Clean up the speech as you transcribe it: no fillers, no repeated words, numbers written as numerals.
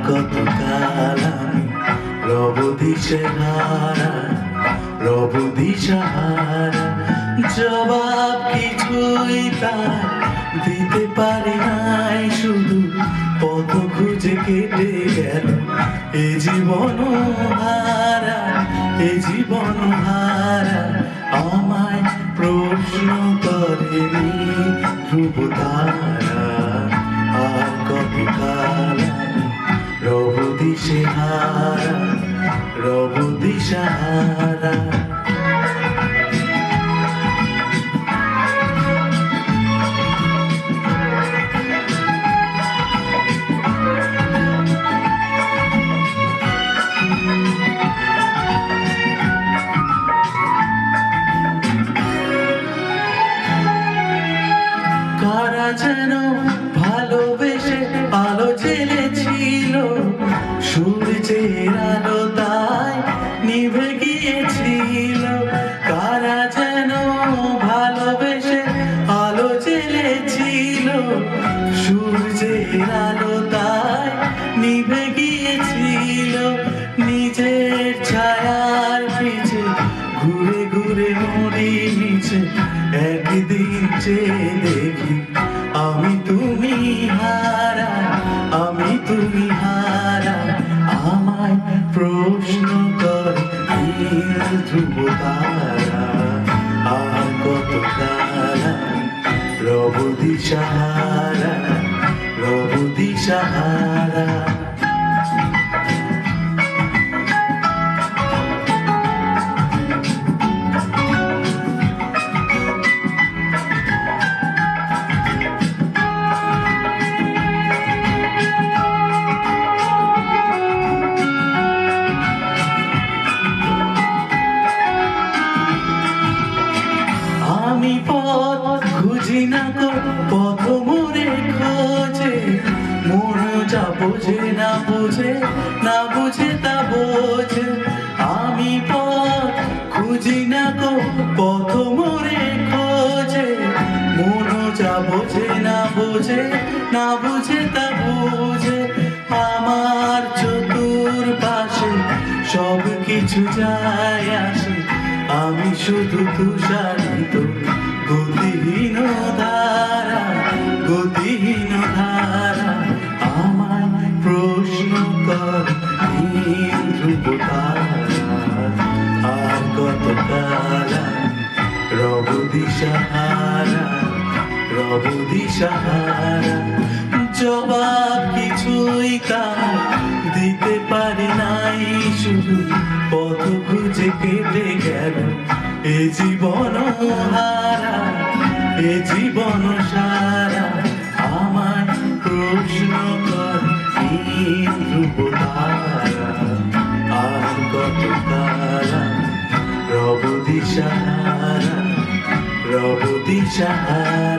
কতকাল আমি রব দিশেহারা, রব দিশাহারা। জবাব কিছুই তার দিতে পারি নাই, শুধু পথ খুঁজে কেটে গেল এ জীবন হারা, এ জীবন হারা। আমায় প্রশ্ন করেনি ধ্রুব তারা, আর কতকাল আমি রব দিশেহারা, রব দিশাহারা। কারা যেন ভালোবেসে আলো জ্বেলেছিল, সূর্যের আলো তাই নিভে গিয়েছিল। কারা যেন ভালোবেসে আলো জ্বেলেছিল, সূর্যের আলো তাই নিভে গিয়েছিল। নিজের ছায়ার পিছে ঘুরে ঘুরে মরি নিচে, একদিন চেয়ে দেখি আমি তুমি হারা, আমি তুমি হারা। আমায় প্রশ্ন করে ধ্রুব তারা, আর কতকাল আমি রব দিশাহারা, রব দিশাহারা। আমি পথ খুঁজি না তো পথ মোরে খোঁজে, মন যা বোঝে না বোঝে, না বোঝে তা বোঝে। আমি পথ খুঁজি না তো পথ মোরে খোঁজে, মন যা বোঝে না বোঝে, না বোঝে তা বোঝে। আমার চতুর্পাশে সব কিছু যায় আসে, আমি শুধু তুষারিত গতিহীন ধারা, গতিহীন ধারা। আমায় প্রশ্ন করে ধ্রুব তারা, আর কতকাল আমি রব দিশাহারা, রব দিশাহারা। জবাব কিছুই তার দিতে পারি নাই, শুধু পথ খুঁজে কেটে গেল এ জীবন হারা, এ জীবন সারা। আমায় প্রশ্ন করে ধ্রুব তারা, আর কতকাল আমি রব দিশাহারা, রব দিশাহারা।